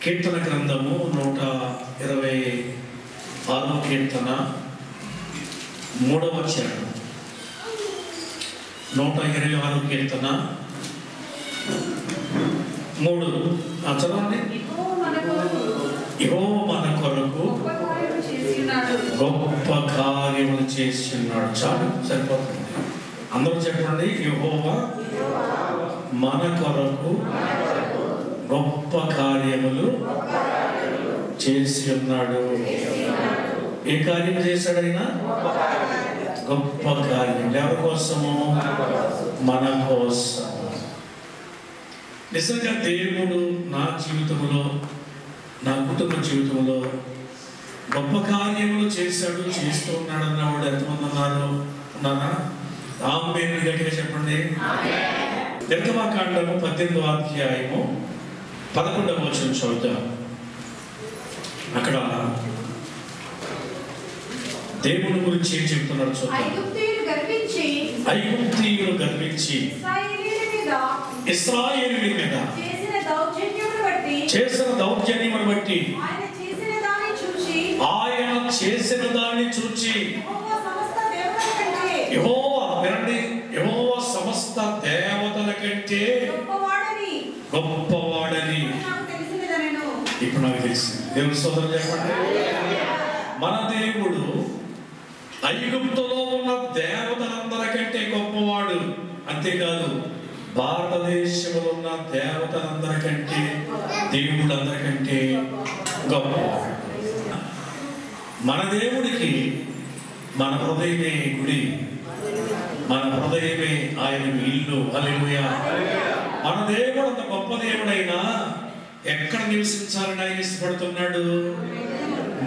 కీర్తన గ్రంథము 126 కీర్తన 3వ చరణం. 126 కీర్తన 3 చదవండి. యెహోవా మన కొరకు గొప్ప కార్యములు చేస్తున్నాడు. చాలు, సరిపోతుంది. అందరూ చెప్పండి, యెహోవా మన కొరకు గొప్ప కార్యములు చేసి ఉన్నాడు. ఏ కార్యం చేశాడు ఆయన? గొప్ప కార్యం. ఎవరి కోసము? మన కోసం. నిజంగా దేవుడు నా జీవితంలో, నా కుటుంబ జీవితంలో గొప్ప కార్యములు చేశాడు, చేస్తూ ఉన్నాడు అన్నవాడు ఎంతమంది ఉన్నారు? ఉన్నారా? ఆమేన్ గట్టిగా చెప్పండి. నిర్గమకాండము 18వ అధ్యాయము 11వ వచనం చదువుతాం. అక్కడ దేవుని గురించి ఏం చెప్తున్నాడు చూద్దాం. ఐగుప్తీయులు గర్వించి ఇశ్రాయేలీయుల మీద చేసిన దౌర్జన్యమును బట్టి ఆయన చేసిన దాన్ని చూచి యెహోవా, వినండి, యెహోవా సమస్త దేవతల కంటే గొప్పవాడని ఇప్పుడు నాకు తెలిసింది. దేవుని స్తోత్రం చెప్పండి. మన దేవుడు ఐగుప్తులో ఉన్న దేవతలందరికంటే గొప్పవాడు. అంతేకాదు, భారతదేశంలో ఉన్న దేవతలందరికంటే దేవుడు అందరికంటే గొప్పవాడు. మన దేవుడికి మన హృదయమే గుడి, మన హృదయమే ఆయన ఇల్లు. హల్లెలూయా. మన దేవుడు అంత గొప్ప దేవుడైనా ఎక్కడ నివసించాలని ఆయన ఇష్టపడుతున్నాడు?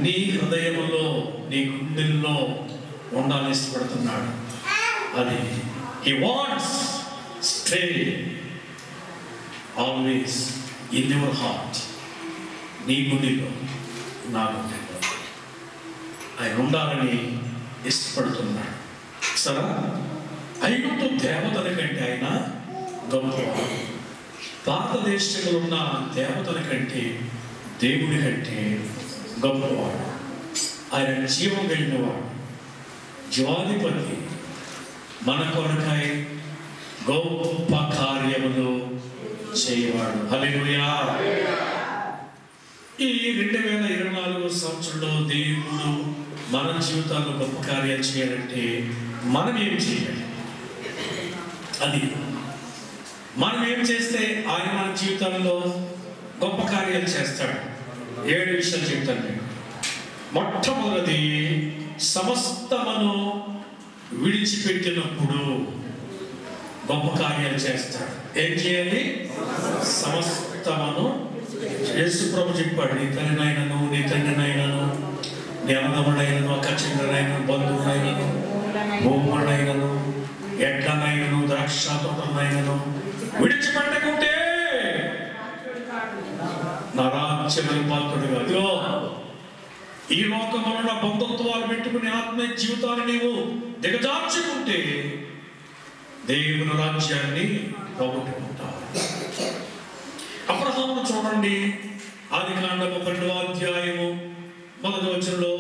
నీ హృదయంలో, నీ గుండెల్లో ఉండాలని ఇష్టపడుతున్నాడు. అది he wants stay always in your heart. నీ గుండెలో, నా గుండెలో ఆయన ఉండాలని ఇష్టపడుతున్నాడు. సరే, ఐగుప్తు దేవతల కంటే ఆయన గొప్పవాడు. భారతదేశంలో ఉన్న దేవతల కంటే, దేవుడి కంటే గొప్పవాడు. ఆయన జీవం కలిగినవాడు, జీవాధిపతి. మన కొరకై గొప్ప కార్యములు చేయవాడు. హల్లెలూయా. ఈ 2024 సంవత్సరంలో దేవుడు మన జీవితాల్లో గొప్ప కార్యాలు చేయాలంటే మనం ఏం చేయాలి? అది మనం ఏం చేస్తే ఆయన మన జీవితంలో గొప్ప కార్యాలు చేస్తాడు. 7 విషయాలు చెప్తాను నేను. మొట్టమొదటిది, సమస్తమును విడిచిపెట్టినప్పుడు గొప్ప కార్యాలు చేస్తాడు. ఏం చేయాలి? సమస్తమును. యేసు ప్రభు చెప్పాడు, నీ తల్లినైనను, నీ తండ్రినైనను, నీ అన్నదమ్ముడైనను, అక్క చెల్లెలైనను, బంధువులైనను, భూములైనను, ఎడ్లనైనను, ద్రాక్ష తోటలనైనను విడిచిపెట్టకుంటే నా రాజ్యమైన పాత్రుడుగా. అదిగో, ఈ లోకంలో బంధుత్వాలు పెట్టుకుని ఆత్మీయ జీవితాన్ని నీవు దిగజార్చుకుంటే దేవుని రాజ్యాన్ని పోగొట్టుకుంటావు. అబ్రహామును చూడండి, ఆదికాండము 12వ అధ్యాయము 1వ వచనంలో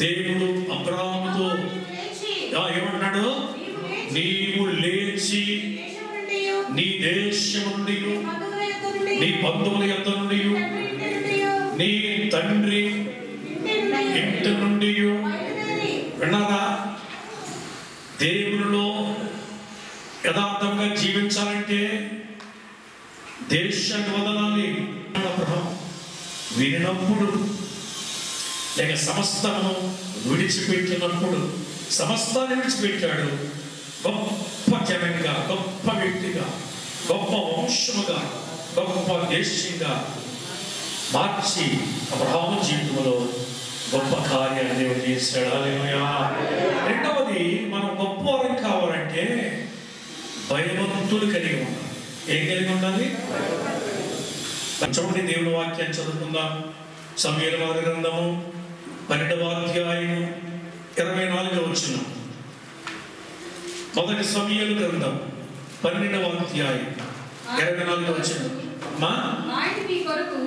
దేవుడు అబ్రహాముతో ఏమంటున్నాడు? నీవు లేచి నీ దేశం నుండి, నీ బంధువుల యొద్ద నుండి, నీ తండ్రి ఇంటి నుండి, విన్నారా? దేవునిలో యథార్థంగా జీవించాలంటే దేశాన్ని వదలాలి. అబ్రహాము వినినప్పుడు, లేక సమస్తము విడిచిపెట్టినప్పుడు, సమస్తాన్ని విడిచిపెట్టాడు. గొప్ప జనంగా, గొప్ప వ్యక్తిగా, గొప్ప వంశముగా, గొప్ప దేశంగా మార్చి అబ్రహాము జీవితంలో గొప్ప కార్యాలు దేవుడు చేశాడు. హల్లెలూయా. రెండవది, మనం గొప్పవారం కావాలంటే భయభక్తులు కలిగి ఉండాలి. ఏం కలిగి ఉండాలి? చూడండి, దేవుని వాక్యాన్ని చదువుకుందాం. సమూయేలు మొదటి గ్రంథము 12వ అధ్యాయము 24వ వచనం. మొదటి సమూయేలు గ్రంథం 12వ అధ్యాయం 24వ వచనం. ఆయన మీ కొరకు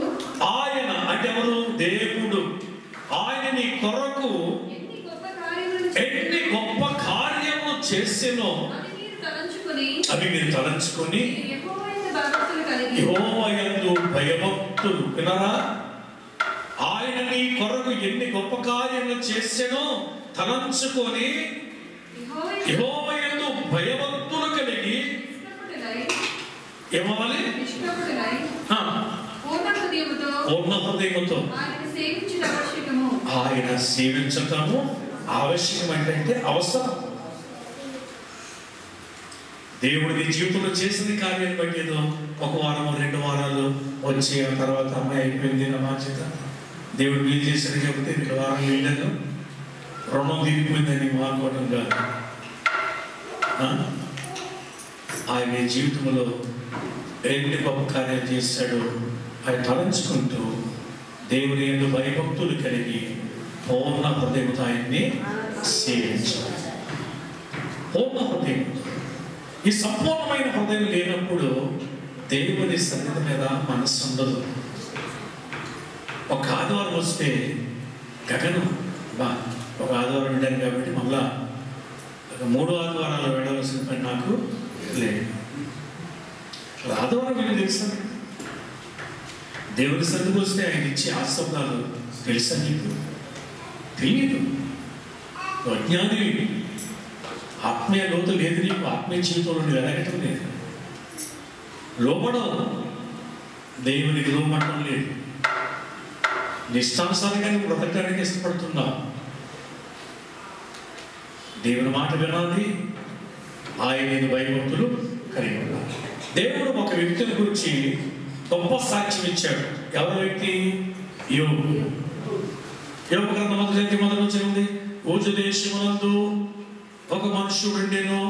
దేవుడు ఆయన నీ కొరకు ఎన్ని గొప్ప కార్యములు చేసెనో అవి మీరు తలంచుకొని యెహోవా యందు భయభక్తులు. వినరా? ఆయన నీ కొరకు ఎన్ని గొప్ప కార్యములు చేసెనో తలంచుకొని యెహోవా యందు భయభక్తులు కలిగి ఏమవ్వాలి? పూర్ణ హృదయముతో ఆయన సేవించటము ఆవశ్యకం. అంటే అవసరం. దేవుడు నీ జీవితంలో చేసిన కార్యాన్ని బట్టి ఏదో ఒక వారము 2 వారాలు వచ్చి ఆ తర్వాత అమ్మాయి అయిపోయింది నా బాధ్యత, దేవుడు వీలు చేశాడు చెబితే 2 వారాలు వెళ్ళాను, రుణం తీరిపోయిందని మానుకోవడం కాదు. ఆయన జీవితంలో ఎన్ని గొప్ప కార్యాలు చేశాడు ఆయన తలంచుకుంటూ దేవుని యందు భయభక్తులు కలిగి పూర్ణ హృదయంతో ఆయన్ని సేవించాలి. పూర్ణ హృదయంతో. ఈ సంపూర్ణమైన హృదయం లేనప్పుడు దేవుని సన్నిధి మీద మనస్సు ఉండదు. ఒక ఆదివారం వస్తే గగనం ఒక ఆదివారం వెళ్ళాను కాబట్టి మళ్ళా 3 ఆదివారాలు వెళ్ళవలసిన పని నాకు లేదు. ఆదివారం వెళ్ళి తెలుసా? దేవుని సన్నిధికి వస్తే ఆయన ఇచ్చే ఆశబ్దాలు తెలుసా నీకు? తెలియదు. అజ్ఞాని. ఆత్మీయ లోతు లేదు నీకు. ఆత్మీయ జీవితంలో నువ్వు ఎదగటం లేదు. లోపడం దేవునికి లోపడటం లేదు. నిష్టానుసారంగా నువ్వు బ్రతకడానికి ఇష్టపడుతున్నావు. దేవుని మాట వినాలి. ఆయన భయభక్తులు కలిగి ఉండాలి. దేవుడు ఒక వ్యక్తిని గురించి గొప్ప సాక్ష్యం ఇచ్చాడు. ఎవరి వ్యక్తి? యోబు. యోబు గ్రంథం 1:1 ఉంది. ఊజు దేశమునందు ఒక మనుషుడు ఉండెను.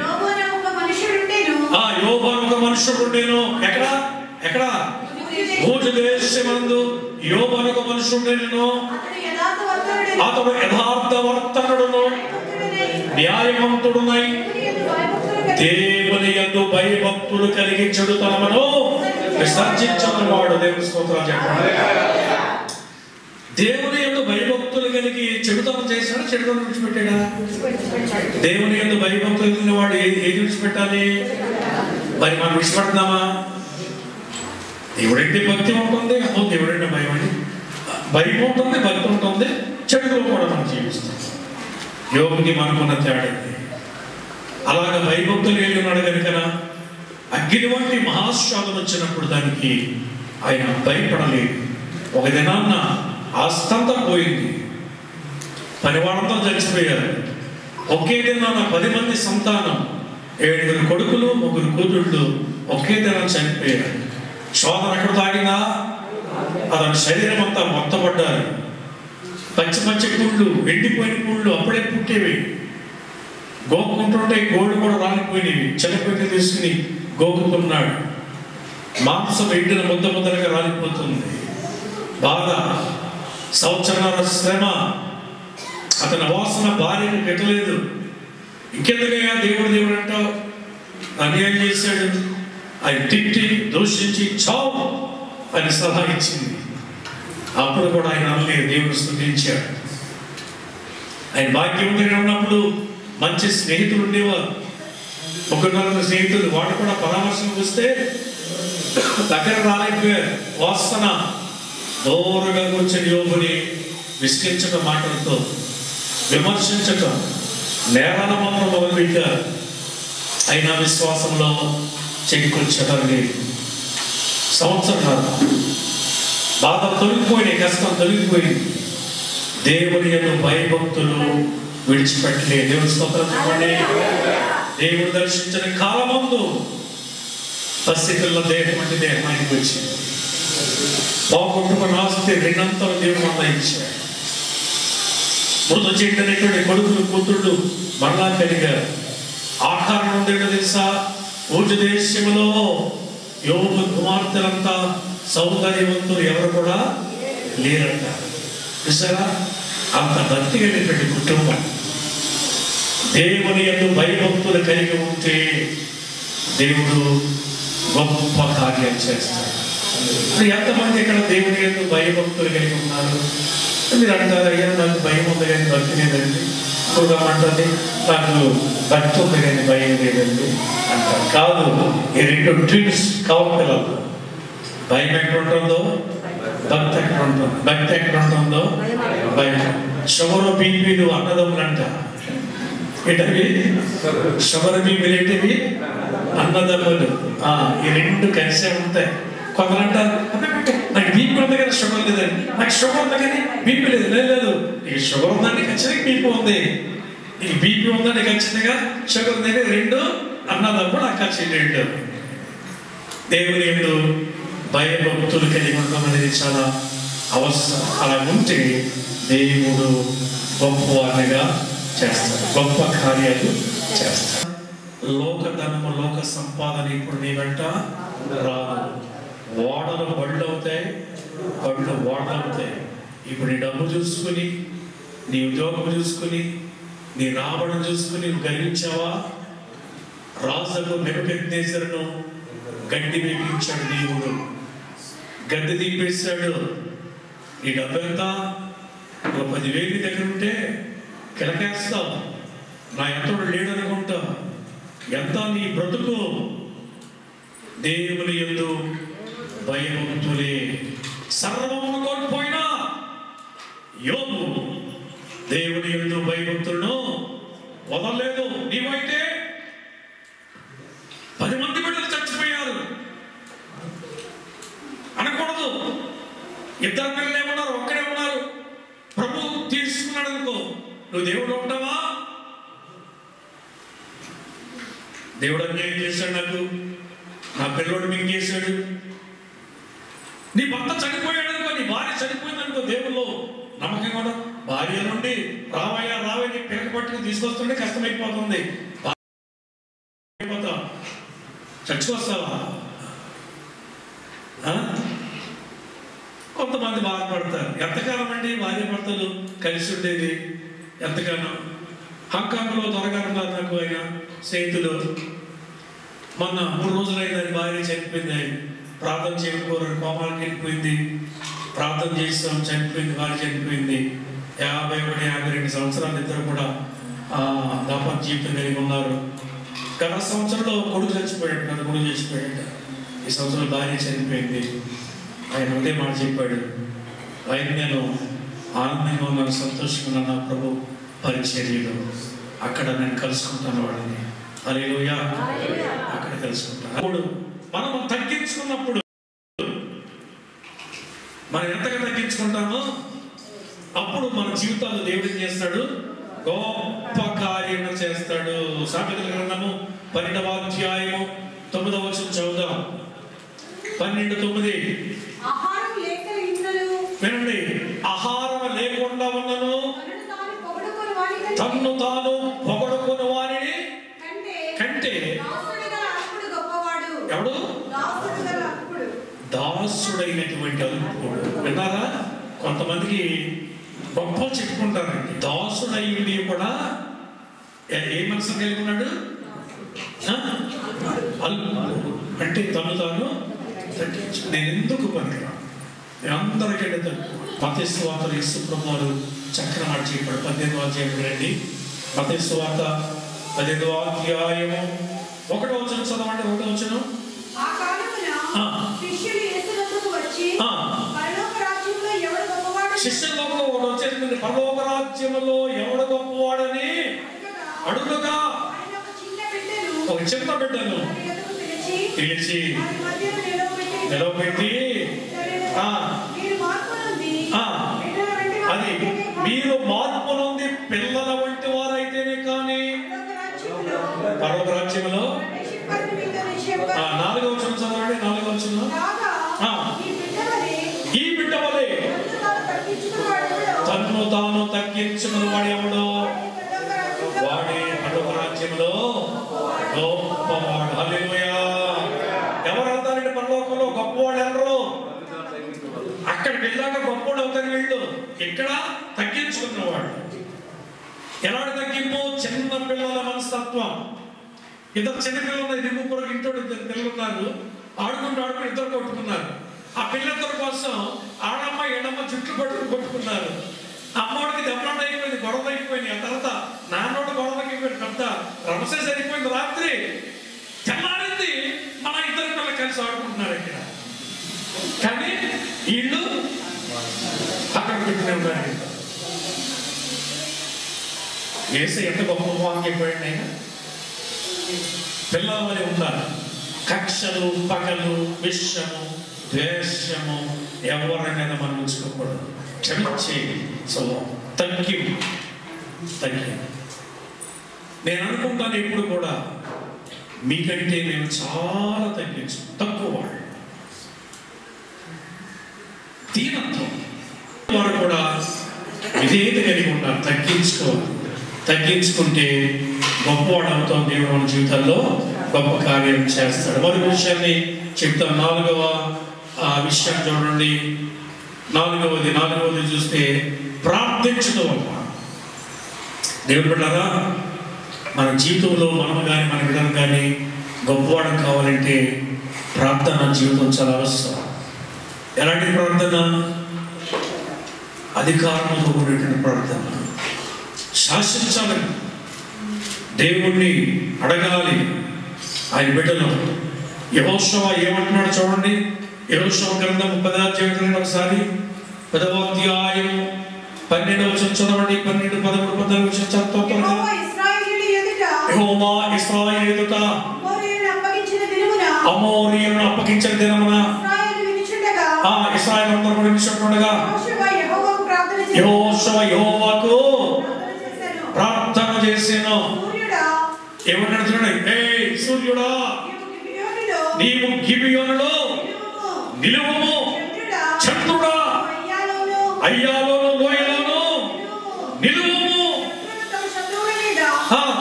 యోబు అనే ఒక మనుషుడు ఉండెను. ఎక్కడ? ఊజు దేశమునందు యోబు అనే ఒక మనుషుడు ఉండెను. అతడు యథార్థవర్తనుడును న్యాయవంతుడునై దేవుని యందు భయభక్తులు కలిగి చెడుతనమును విసర్జించుకున్నవాడు. దేవుని స్తోత్రాలు చెప్పండి. దేవుని యందు భయభక్తులు కలిగి చెడుతనం చేశాడు, చెడుతనం విడిచిపెట్టాడా? దేవుని యందు భయభక్తులు కలిగిన వాడు ఏది విడిచిపెట్టాలి? మరి మనం విడిచిపెడుతున్నామా? దేవుడంటే భక్తి ఉంటుంది, దేవుడంటే భయం అండి. భయం ఉంటుంది, భక్తి ఉంటుంది, చెడులో కూడా మనం జీవిస్తాం. యోగుకి మనకున్న తేడా. అలాగ భయభక్తులు కలిగి ఉన్నాడు కనుక అగ్ని వంటి మహాశ్వాదం వచ్చినప్పుడు దానికి ఆయన భయపడలేదు. ఒక దినాన్న ఆస్తంతా పోయింది. పనివాడంతా చచ్చిపోయారు. ఒకే దినాన 10 మంది సంతానం, 7 కొడుకులు 3 కూతుళ్ళు ఒకే దినం చనిపోయారు. శోధన ఎక్కడ తాగిందా? అతని శరీరం అంతా మొత్తపడ్డారు. పచ్చి పుళ్ళు, ఎండిపోయిన పుళ్ళు అప్పుడే పుట్టేవి. గోకుంటుంటే గోళ్ళు కూడా రాలిపోయినవి. చిన్నపిల్లలు తీసుకుని గోకుతున్నాడు. మాంసం ఎండిన ముద్దలుగా రాలిపోతుంది. బాధ, సంవత్సరాల శ్రమ. అతని వాసన భార్యను పెట్టలేదు. ఇంకెందుకయ్యా దేవుడు అంటావు? అన్యాయం చేశాడు. ఆయన తిట్టి దూషించి చావు అని సలహా ఇచ్చింది. అప్పుడు కూడా ఆయన అనలేదు, దేవుడు స్తుతించాడు. ఆయన భాగ్యవంతుడిగా ఉన్నప్పుడు మంచి స్నేహితులు ఉండేవారు. 1-4 స్నేహితులు. వాడు కూడా పరామర్శకు వస్తే దగ్గర రాలేకపోయారు. వాసన దూరంగా కూర్చొని యోగుని విసిగించడం, మాటలతో విమర్శించటం, నేరాల మాత్రం మొదలుపెట్టారు. అయినా విశ్వాసంలో చెక్కొచ్చడం లేదు. సంవత్సరాలు బాధ తొలగిపోయినాయి, కష్టం తొలగిపోయింది. దేవుని యందు భయభక్తులు విడిచిపెట్టలేదు. దేవుని స్తోత్రం చెప్పండి. దేవుడు దర్శించిన కాలమందు పసిపిల్ల దేహం అంటే దేహానికి వచ్చింది. పోగొట్టుకుని ఆస్తి 2 అంతలు దేవుడు మళ్ళా ఇచ్చాడు. మృత చెందినటువంటి కొడుకులు కూతుళ్ళు మరలా కలిగారు. ఆకారం ఉందేటో తెలుసా? ఊజు దేశంలో యోబు కుమార్తెలంతా సౌందర్యవంతులు ఎవరు కూడా లేరంట. చూసారా? అంత భక్తి కలిగినటువంటి కుటుంబం. దేవుని యందు భయభక్తులు కలిగి ఉంటే దేవుడు గొప్ప కార్యం చేస్తాడు. ఎంతమంది ఇక్కడ దేవుని యందు భయభక్తులు కలిగి ఉన్నారు? మీరు అంటారు, అయ్యా నాకు భయం ఉంది కానీ భక్తి లేదండి. ఇంకొక అంటుంది, నాకు భక్తి ఉంది కానీ భయం లేదండి అంటారు. కాదు, ఈ రెండు ట్విన్స్ కవర్ పిల్లలు. భయం ఎక్కడ ఉంటుందో భక్తి ఎక్కడ ఉంటుంది, భక్తి ఎక్కడ ఉంటుందో భయం. షుగరు బీపీలు అన్నదమ్ములు అంట. ఏంటవి? షుగర్ బీపీలు ఏంటివి? అన్నదమ్ములు. ఈ రెండు కలిసే ఉంటాయి. కొందరు అంటారు, నాకు బీపీ ఉంది కానీ షుగర్ లేదండి, నాకు షుగర్ ఉంది కానీ బీపీ లేదు. లేదు, నీకు షుగర్ ఉందండి ఖచ్చితంగా బీపీ ఉంది, నీకు బీపీ ఉందండి ఖచ్చితంగా షుగర్ ఉందండి. రెండు అన్నదమ్ముడు అక్క చెల్లెళ్ళు. దేవుని యందు భయభక్తులు కలిగి ఉండడం అనేది చాలా అవసరం. అలా ఉంటే దేవుడు గొప్పవారిగా చేస్తాడు, గొప్ప కార్యాలు చేస్తాడు. లోకధనము లోక సంపాదన ఇప్పుడు నీ వెంట రాదు. ఓడలు బళ్ళు అవుతాయి, బళ్ళు ఓడలు అవుతాయి. ఇప్పుడు నీ డబ్బు చూసుకుని, నీ ఉద్యోగం చూసుకుని, నీ రాబడిని చూసుకుని నువ్వు గర్వించావా? రాజుకు నెబుకద్నెజరును గడ్డి వేపించాడు దేవుడు, గడ్డి తీపేశాడు. నీ డబ్బు ఎంత? 10,000 దగ్గర ఉంటే కిలకేస్తావు, నా ఎంతోడు లేడు అనుకుంటావు. ఎంత నీ బ్రతుకు? దేవుని యందు భయభక్తులే. సర్వమును కోల్పోయినా యోబు దేవుని యందు భయభక్తులను వదలలేదు. నీవైతే 10 మంది బిడ్డలు చచ్చిపోయారు అనకూడదు. 2 పిల్లలే ఉన్నారు, ఒక్కడే ఉన్నారు, ప్రభు తీసుకున్నాడు అనుకో, నువ్వు దేవుడు ఉంటావా? దేవుడు అన్యాయం చేశాడు, నాకు నా పిల్లోడు మింగేశాడు. నీ భర్త చనిపోయాడు అనుకో, నీ భార్య చనిపోయింది అనుకో, దేవుళ్ళు నమ్మకంగా కూడా భార్య నుండి రావయ్యా రావయ్య పిల్లకి పట్టుకుని తీసుకొస్తుంటే కష్టమైపోతుంది. చచ్చిపోస్తావా? కొంతమంది బాధపడతారు. ఎంతకాలం అండి భార్య భర్తలు కలిసి ఉండేది? ఎంతకాలం? హాంకాంగ్లో త్వరగారు నాకు ఆయన స్నేహితులు మొన్న 3 రోజులు అయిందని భార్య చనిపోయింది. ప్రార్థన చేయకపోరు, కోమాలకి వెళ్ళిపోయింది. ప్రార్థన చేస్తాం, చనిపోయింది, భార్య చనిపోయింది. 51-52 సంవత్సరాలు ఇద్దరు కూడా దాంపత్య జీవితం కలిగి ఉన్నారు. గత సంవత్సరంలో కొడుకు చచ్చిపోయాడు, నన్ను కొడుకు చచ్చిపోయాడు. ఈ సంవత్సరం భార్య చనిపోయింది. ఆయన ఒకటే మాట చెప్పాడు, ఆయన నేను ఆనందంగా ఉన్నాను, సంతోషంగా ఉన్నాను, నా ప్రభు పరిచర్యలో అక్కడ నేను కలుసుకుంటాను వాడిని. హల్లెలూయా, అక్కడ కలుసుకుంటాను. అప్పుడు మనం తగ్గించుకున్నప్పుడు, మనం ఎంతగా తగ్గించుకుంటామో అప్పుడు మన జీవితాల్లో దేవుడు ఏం చేస్తాడు? గొప్ప కార్యము చేస్తాడు. సామెతల గ్రంథము 12వ అధ్యాయము 9వ వచనం చదువుదాం. 12:9. వినండి, ఆహారం లేకుండా ఉన్నను తన్ను తాను పొగడుకుని వారిని కంటే ఎవడు? దాసుడైనటువంటి అల్పుడు. విన్నారా? కొంతమందికి గొప్ప చెప్పుకుంటారండి. దాసుడైంది కూడా ఏ మనసు కలిగి ఉన్నాడు? అల్పుడు అంటే తను తాను తగ్గించు. నేను ఎందుకు పనికిరా, నేను అందరికంటే తక్కువ. మత్తయి సువార్త యేసు ప్రభువారు చక్కని మాట చెప్పాడు. 18వ అధ్యాయం రండి. మత్తయి సువార్త 18వ అధ్యాయము 1వ వచనం చదవండి. 1వ వచనం. శిష్యులలో ఒకడు వచ్చేసింది, పరలోక రాజ్యములో ఎవడు గొప్పవాడని అడుగుగా ఒక చిన్న బిడ్డను పిలిచి నిలవబెట్టి, అది మీరు మార్పు నుండి పిల్లల వంటి వారైతేనే కానీ పరలోక రాజ్యములో. 4వ వచనం చదవండి. 4వ వచనం. ఈ బిడ్డ వలె తన్ను తాను తగ్గించుకుని వాడు ఎవడో వాడే పరలోక రాజ్యములో గొప్పవాడు. హల్లెలూయా. ఎవరు అవుతారండి పరలోకంలో? గొప్పవాడు ఎవరు? అక్కడ వెళ్ళాక గొప్పవాడు అవుతారు వీళ్ళు. ఇక్కడ తగ్గించుకున్నవాడు. ఎలాంటి తగ్గింపు? చిన్న పిల్లల మనస్తత్వం. ఇద్దరు చిన్న పిల్లలు ఉన్నారు, ఇరుగు పొరుగు ఇంట్లో 2 పిల్లలు ఉన్నారు, ఆడుకుంటూ ఇద్దరు కొట్టుకున్నారు. ఆ పిల్లల కోసం ఆడమ్మ ఎడమ్మ జుట్లు కొట్టుకున్నారు. అమ్మోడికి దెబ్బలాట అయిపోయింది, గొడవ అయిపోయింది. ఆ తర్వాత నాన్నోడు గొడవకి అయిపోయింది, పెద్ద రమసే సరిపోయింది. రాత్రి తెల్లారింది, మన ఇద్దరు పిల్లలు కలిసి ఆడుకుంటున్నారు ఇక్కడ. కానీ వీళ్ళు అక్కడ పెట్టుకునే ఉన్నారు. వేసే ఎంత గొప్ప వాక్యపోయింది ఆయన. పిల్లల వల్ల ఉండాలి. కక్షలు, పగలు, విషము, ద్వేషము ఎవరైనా మనం ఉంచుకోకూడదు. క్షమించేది స్వభావం, తగ్గింపు. నేను అనుకుంటాను ఎప్పుడు కూడా మీకంటే నేను చాలా తక్కువ వాళ్ళు. దీనత్వం వారు కూడా విధేయత కలిగి ఉంటారు. తగ్గించుకుంటే గొప్పవాడు అవుతాం. దేవుడు మన జీవితాల్లో గొప్ప కార్యం చేస్తాడు. మరొక విషయాన్ని చెప్తాం. 4వ విషయం చూడండి. 4వది చూస్తే ప్రార్థించడం వల్ల. దేవుడు బిడ్డలారా, మన జీవితంలో మనం కానీ మన బిడ్డలు కానీ గొప్పవాడు కావాలంటే ప్రార్థన జీవితం చాలా అవసరం. ఎలాంటి ప్రార్థన? అధికారంతో కూడినటువంటి ప్రార్థన. శాసించాలి, దేవుణ్ణి అడగాలి. ఆయన బిడ్డలు యెహోషువ ఏమంటున్నాడు చూడండి. యెహోషువ గ్రంథం 10వ అధ్యాయం ఒకసారి 10వ అధ్యాయం 12వ వచనం చదవండి. 12, 13, 14 వచనం చదువుతాం. యెహోవా ఇశ్రాయేలు ఎదుట అమోరీయులను అప్పగించిన దినమున ఇశ్రాయేలు అందరూ కూడా వినిచుండగా యెహోషువ యెహోవాకు ప్రార్థన చేసాను. ఏమన్నాడు చూడండి. ఏ సూర్యుడా, నీవు గిబియోనులో నిలువుము, చంద్రుడా అయ్యాలోను లోయలోను నిలువుము.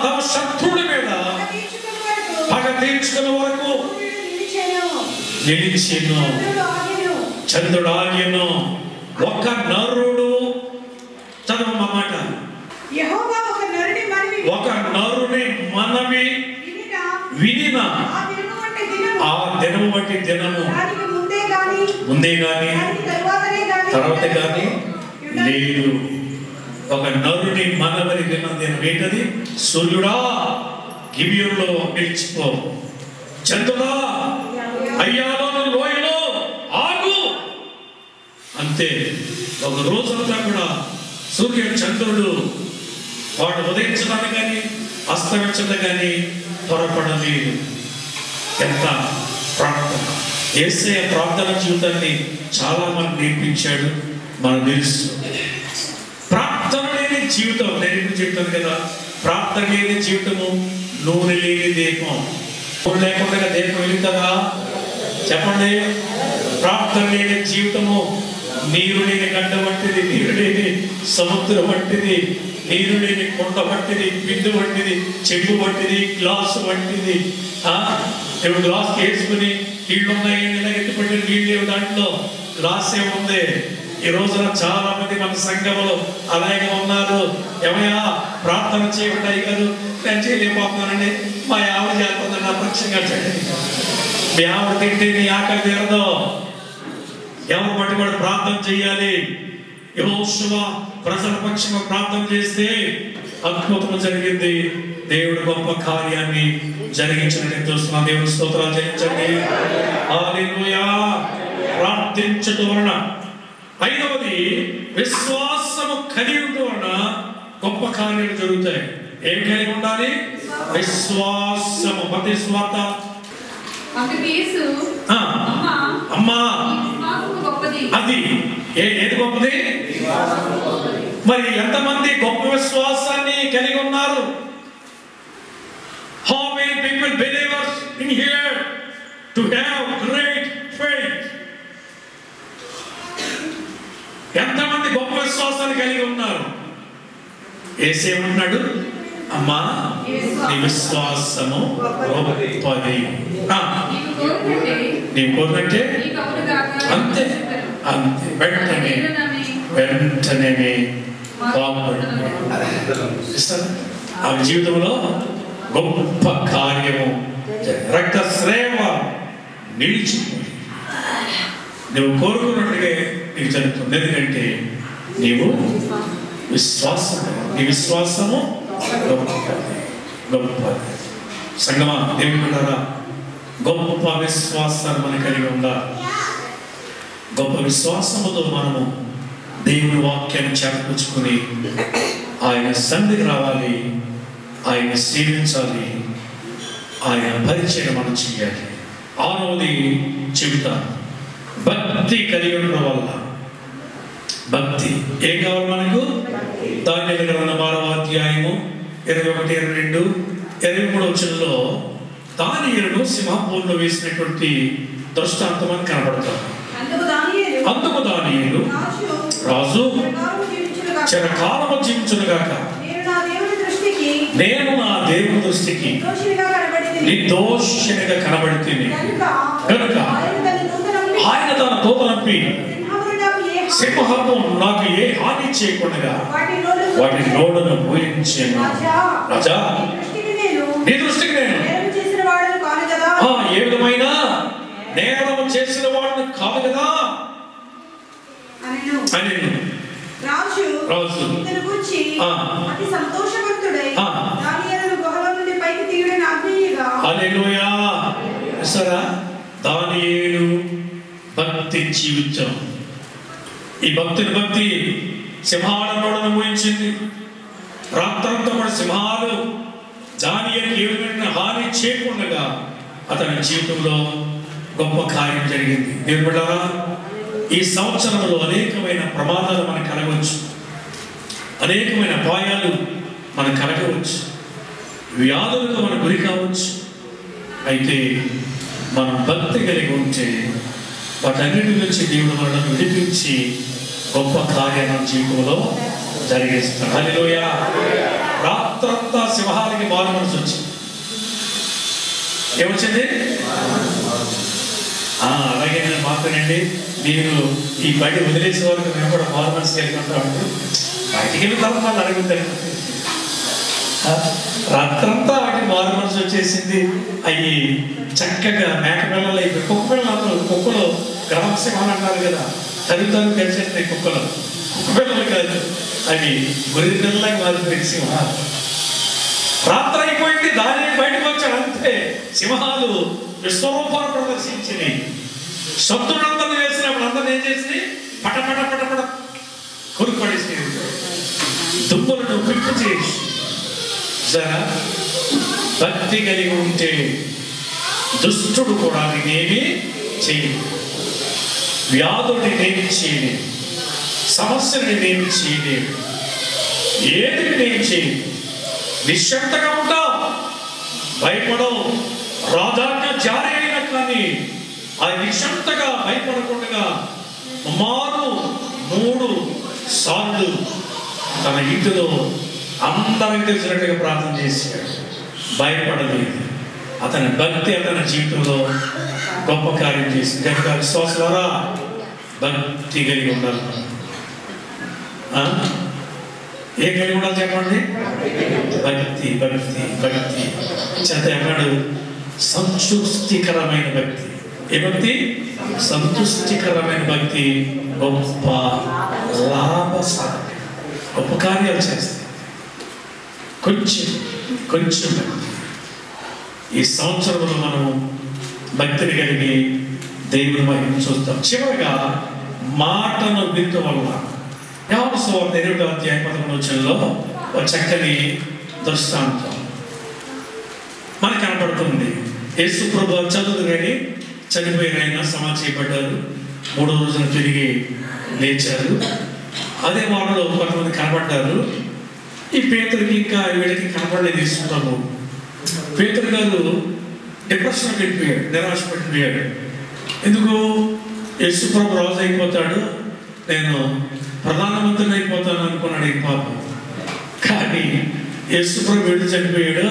తమ శత్రువుల మీద పగ తీర్చుకున్న వరకు నిలిచెను. చంద్రుడు ఆగెను. ఒక నరుడు, చదవమ్మ మాట. ఒక నరుని మనవి వినిన ఆ దినము వంటి దినము ముందే గాని తర్వాత గాని లేదు. ఒక నరుని మనవని విన్న దినం ఏంటది? సూర్యుడా గిబియోనులో నిలిచిపో, చంద్రుడా అయ్యాలోను లోయలో ఆగు. అంతే. ఒక రోజంతా కూడా సూర్యుడు చంద్రుడు వాడు ఉదయించడానికి కానీ అస్తమించడం కానీ త్వరపడలేదు. ఎంత ప్రార్థన! యేసయ్య ప్రార్థన జీవితాన్ని చాలా మంది నేర్పించాడు. మనకు తెలుసు. ప్రార్థన లేని జీవితం, నేను ఇప్పుడు చెప్తాను కదా, ప్రార్థన లేని జీవితము నూనె లేని దీపం. నూనె లేకుండా దీపం వెలుగుతుందా? చెప్పండి. ప్రార్థన లేని జీవితము నీరు లేని గడ్డ వంటిది, నీరు లేని సముద్రం వంటిది, నీరు లేని కొండ వంటిది, బిందు వంటిది, చెంబు వంటిది, గ్లాసు వంటిది. ఇప్పుడు గ్లాస్ వేసుకుని నీళ్ళు ఉన్నాయి, ఇలా ఎత్తుపట్టిన నీళ్ళు లేవు, దాంట్లో గ్లాసే ఉంది. ఈ రోజున చాలా మంది మన సంఘంలో అలాగే ఉన్నారు. ఏమయ్యా ప్రార్థన చేయకుండా గారు నేను చేయలేకపోతున్నానండి, మా ఆవిడ చేస్తుందని నా పక్షంగా చేయండి. మీ ఆవిడ తింటే నీ ఆకలి తీరదు. ఎవరు పట్టుబడి ప్రార్థన చేయాలి. యెహోషువ ప్రజల పక్షంగా ప్రార్థన చేస్తే అద్భుతం జరిగింది. దేవుడు గొప్ప కార్యాన్ని జరిగించినట్టు చూస్తున్నాం. దేవుని స్తోత్రాలు చెల్లించండి. హల్లెలూయా. ప్రార్థించడం వలన. 5వది విశ్వాసము కలిగి ఉండడం వలన గొప్ప కార్యాలు జరుగుతాయి. ఏం కలిగి ఉండాలి? విశ్వాసము. మత్తయి సువార్త అమ్మా అది ఏది గొప్పది? మరి ఎంతమంది గొప్ప విశ్వాసాన్ని కలిగి ఉన్నారు? How many people believers in here to have great faith? ఎంతమంది గొప్ప విశ్వాసాన్ని కలిగి ఉన్నారు? యేసు ఏమంటున్నాడు? అమ్మా నీ విశ్వాసము గొప్పది. నీ కోరినట్టే అంతే అంతే. వెంటనే ఆ జీవితంలో గొప్ప కార్యము రక్తస్రావ నిలిచిపోయి నువ్వు కోరుకున్నట్టుగా నీకు జరుగుతుంది. ఎందుకంటే నీవు విశ్వాసం, నీ విశ్వాసము గొప్పది. సంగమా, దేవుని బిడ్డలారా, గొప్ప విశ్వాసాన్ని మనం కలిగి ఉండాలి. గొప్ప విశ్వాసముతో మనము దేవుని వాక్యాన్ని చేతపుచ్చుకొని ఆయన సన్నిధికి రావాలి, ఆయన సేవించాలి, ఆయన పరిచయం మనం చేయాలి. ఆరవది చెబుతాను, భక్తి కలిగి ఉండడం వల్ల. భక్తి ఏం కావాలి మనకు? దానియేలు గ్రంథం 6వ అధ్యాయము 21, 22, 23 వచనంలో దానియేలును సింహపురంలో వేసినటువంటి దృష్టాంతం అని కనబడతాం. అందుకు దానియేలు రాజు చిరకాలము జీవించునుగాక, నేను నా దేవుని దృష్టికి నిర్దోషిగా కనబడితిని కనుక ఆయన తన దూతలంపి సింహము నాకు ఏ హాని చేయకుండా వాటి నోడును ఊహించాను. రాజా, నీ దృష్టికి నేను ఏ విధమైన నేరము చేసిన వాడిని కాదు కదా అని రాజు హల్లెలూయా. సరా, దానియేలు భక్తి జీవితం. ఈ భక్తి సింహాలను మోయించింది. రాత్రంతా కూడా సింహాలు దానియేలుకి ఏ విధమైన హాని చేయకుండా అతని జీవితంలో గొప్ప కార్యం జరిగింది. దేవుని బిడ్డలారా, ఈ సంవత్సరంలో అనేకమైన ప్రమాదాలు మనకు కలగవచ్చు, అనేకమైన అపాయాలు మనకు కలగవచ్చు, వ్యాధులకు మనం గురి కావచ్చు. అయితే మనం భక్తి కలిగి ఉంటే వాటన్నిటి నుంచి దేవుడు మనల్ని విడిపించి గొప్ప కార్యాల జీవితంలో జరిగిస్తాడు. హల్లెలూయా. రాత్రంతా సింహాలకి మారు మనసు వచ్చింది. ఏమొచ్చింది? అలాగే నేను మాట్లాడండి, నేను ఈ బయట వదిలేసే వరకు మేము కూడా మారు మనసు కలిగి బయటికి వెళ్ళిన తర్వాత వాళ్ళు అడుగుతారు. రాత్రంతా వాటి మారు మనసు వచ్చేసింది. అవి చక్కగా మేక పిల్లలు అయిపోయి కుక్క పిల్లలు, కుక్కలు గ్రామసింహాలు అంటారు కదా, తల్లిదండ్రులు కలిసేస్తాయి కుక్కలు. కుక్క పిల్లలు కాదు, అవి గొర్రె పిల్లలకి మారిపోయింది సింహాలు. రాత్రి అయిపోయింది, దాని బయటకు వచ్చాడు అంతే. సింహాలు విశ్వరూపాలు ప్రదర్శించినాయి. శత్రులందరూ వేసినప్పుడు అందరూ ఏం చేసి పటపట పటపట కొరుపడేసి దుమ్ములను పిప్పు చేసి. భక్తి కలిగి ఉంటే దుష్టుడు కూడా నేనేమి చేయలేదు, వ్యాధుడిని నేమి చేయలేదు, సమస్యని నేమి చేయలేదు, ఏది నేను చేయలేదు. నిశ్శబ్దంగా ఉంటాం, భయపడవు. రాజాజ్ఞ జారీ అయినా కానీ ఆ నిశ్శబ్దంగా భయపడకుండా 3 సార్లు తన ఇంటిలో అందరికి తెలిసినట్టుగా ప్రార్థన చేశాడు. భయపడలేదు. అతని భక్తి అతని జీవితంలో గొప్ప కార్యం చేసింది. కనుక విశ్వాసులారా, భక్తి కలిగి ఉండాలి. ఏం కలిగి ఉండాలి చెప్పండి? భక్తి భక్తి భక్తి చేత అన్నాడు సంతృష్టికరమైన భక్తి. ఏ భక్తి? సంతృష్టికరమైన భక్తి గొప్ప లాభసాధక, గొప్ప కార్యాలు చేస్తాయి. కొంచెం భక్తి. ఈ సంవత్సరంలో మనం భక్తిని కలిగి దేవుని మహిమను చూస్తాం. చివరిగా మాటను వినడం వల్ల యోహాను సువార్త 8వ అధ్యాయం 11వ వచనంలో ఒక చక్కని దృష్టాంతం మనకు కనపడుతుంది. యేసు ప్రభువు చదువు కానీ చనిపోయిన ఆయన సమాధి చేయబడ్డారు. 3వ రోజున తిరిగి లేచారు. అదే వాళ్ళలో కొంతమంది కనపడ్డారు. ఈ పేతురుకి ఇంకా వీళ్ళకి కనపడలేదు. తీసుకుంటాము. పేతురు గారు డిప్రెషన్ పెట్టిపోయాడు, నిరాశ పెట్టిపోయాడు. ఎందుకు? యేసు ప్రభు రాజు అయిపోతాడు, నేను ప్రధానమంత్రిని అయిపోతాను అనుకున్నాడు ఈ పాపం. కానీ యేసు ప్రభు వెళ్ళి చనిపోయాడు.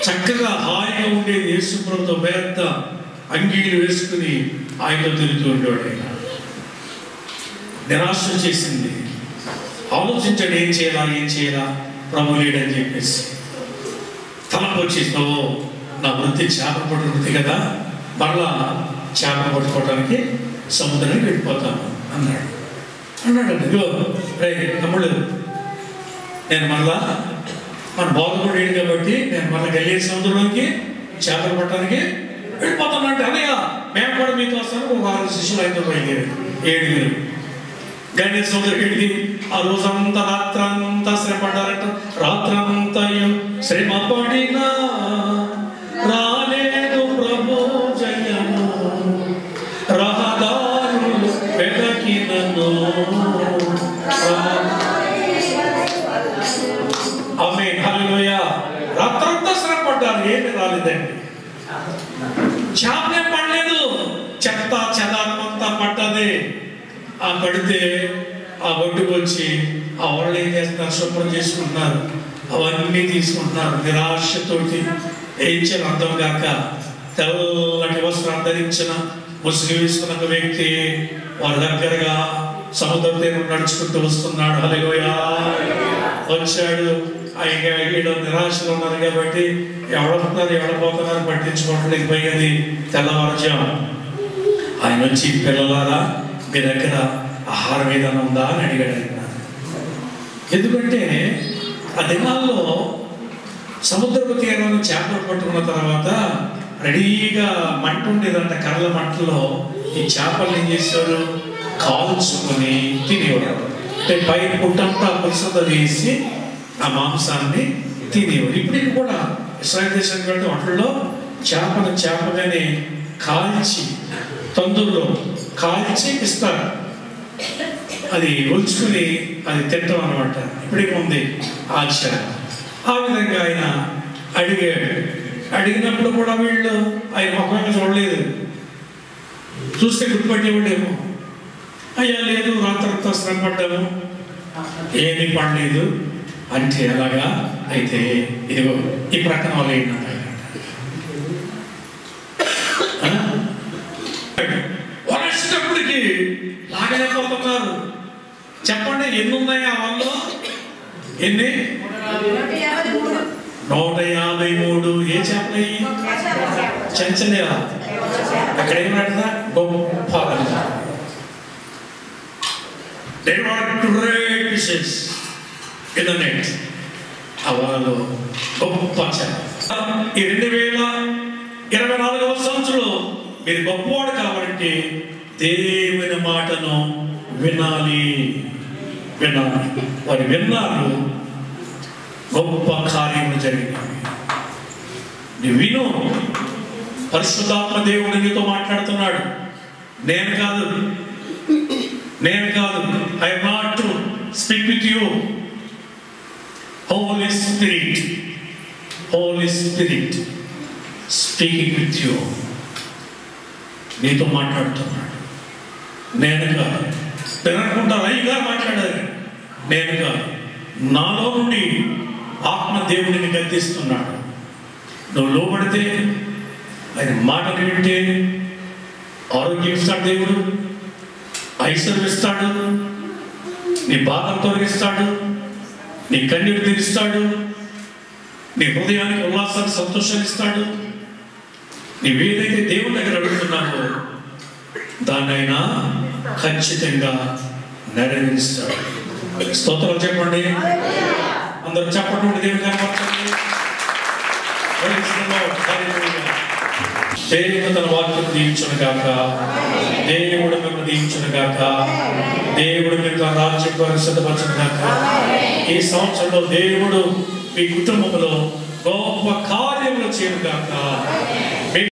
చక్కగా హాయిగా ఉండేది యేసు ప్రభుతో పెద్ద అంగీలు వేసుకుని ఆయనతో తిరుగుతూ ఉండేవాడు. ఆయన నిరాశ చేసింది. ఆలోచించాడు, ఏం చేయాలా ప్రభు లేడని చెప్పేసి తలకు వచ్చేసినావు. నా వృత్తి చేపపడి వృత్తి కదా, మరలా చేప పట్టుకోవడానికి సముద్రానికి వెళ్ళిపోతాను అన్నాడు. అన్నాడండి, ఇదిగో రే తమ్ముడు, నేను మళ్ళా మన బోధకుడు వేడు కాబట్టి నేను మళ్ళీ గలిలే సముద్రంలోకి చేపలు పట్టడానికి వెళ్ళిపోతానంటే, అన్నయ్య మేము కూడా మీతో వస్తాను. ఒక 6 శిష్యులు అయితే బయలుదేరారు, 7 గలిలే సముద్రం వెళ్ళి ఆ రోజంతా రాత్రంతా శ్రమ పడ్డారంట. రాత్రంతా శ్రమ పడినా రాలేదు ప్రభు జయము, రహదారులు వెతకినను. ఆమేన్, హల్లెలూయా. రాత్రంతా శ్రమ పడ్డారు, ఏమి రాలేదండి. చేపలేం పడలేదు, చెత్త చెదారమంతా పడ్డది. ఆ పడితే ఆ ఒడ్డుకు వచ్చి ఆ వాళ్ళు ఏం చేస్తున్నారు, శుభ్రం చేసుకుంటున్నారు, అవన్నీ తీసుకుంటున్నారు. నిరాశతోటి ఏం చేయాలి అర్థం కాక తెల్లటి వస్త్రాలు ధరించిన ముసుగు వేసుకున్న ఒక వ్యక్తి వారి దగ్గరగా సముద్ర తీరం నడుచుకుంటూ వస్తున్నాడు. హల్లెలూయా. వచ్చాడు. వీళ్ళు నిరాశలో ఉన్నారు కాబట్టి ఎవడొస్తున్నారు ఎవడపోతున్నారు పట్టించుకోవట్లేదు. పోయేది తెల్లవారుజాము. ఆయన వచ్చి, పిల్లలారా మీ దగ్గర ఆహారం ఏదైనా ఉందా అని అడిగాడు. ఎందుకంటే ఆ దినాల్లో సముద్రపు తీరంలో చేపలు పట్టుకున్న తర్వాత రెడీగా మంట ఉండేదంట. కర్రల మంటలో ఈ చేపలు ఏం చేసేవారు, కాల్చుకొని తినేవారు. అంటే పై పుట్టంతా పులుసంత వేసి ఆ మాంసాన్ని తినేవారు. ఇప్పటికి కూడా ఇశ్రాయేలు దేశానికి వెళ్తే వాటిల్లో చేపగానే కాల్చి తందూరులో కాల్చి ఇస్తారు. అది ఒలుచుకుని అది తింటాం అన్నమాట. ఇప్పటికీ ఉంది ఆచారం. ఆ విధంగా ఆయన అడిగాడు. అడిగినప్పుడు కూడా వీళ్ళు ఆయన ముఖంగా చూడలేదు. చూస్తే గుర్తుపట్టేవాడేమో. అయ్యా లేదు, రాత్రంతా శ్రమ పడ్డాము, ఏమీ పడలేదు అంటే అలాగా. అయితే ఇదిగో ఈ ప్రక్కన వాళ్ళు ఏంటంటే వచ్చేటప్పటికి లాగలేకపోతున్నారు. చెప్పండి, ఎన్ని ఉన్నాయి ఆ వాళ్ళు? ఎన్ని? 153. ఏ చేపలు? చెంచలేవా? అక్కడ ఏం పెడతా? గొప్ప వాళ్ళు గొప్ప చేప. ఈ 2024వ సంవత్సరంలో మీరు గొప్పవాడు కావాలంటే దేవుని మాటను వినాలి. వారు విన్నారు, గొప్ప కార్యములు జరిగినాయి. నువ్వు విను. పరిశుద్ధాత్మ దేవుడు నీతో మాట్లాడుతున్నాడు. నేను కాదు. I am not to speak with you. Holy Spirit speaking with you. నీతో మాట్లాడుతున్నాడు. నేను కాదు. అనుకుంటారు అయ్యగా మాట్లాడారు. నేను కాదు. నాలో నుండి ఆత్మ దేవుడిని గద్దిస్తున్నాడు. నువ్వు లోబడితే, ఆయన మాటలు వింటే ఆరోగ్యం ఇస్తాడు దేవుడు, ఐశ్వర్యం ఇస్తాడు, నీ బాధను తొలగిస్తాడు, నీ కన్నీరు తీరుస్తాడు, నీ హృదయానికి ఉల్లాసాన్ని సంతోషాన్ని ఇస్తాడు. నీవేదైతే దేవుని దగ్గర అడుగుతున్నావో దాన్ని ఆయన ఖచ్చితంగా నెరవేరుస్తాడు. స్తోత్రం చెప్పండి. అందరూ చెప్పండి. దేవుని కనపరచండి. దేవుడు తన వాక్యం దీవించును గాక. దేవుడు మిమ్మల్ని దీవించును గాక. దేవుడు మీకు రాజ్యం కొరకు సిద్ధపరచును గాక. ఈ సంవత్సరంలో దేవుడు మీ కుటుంబంలో గొప్ప కార్యములు చేయను గాక.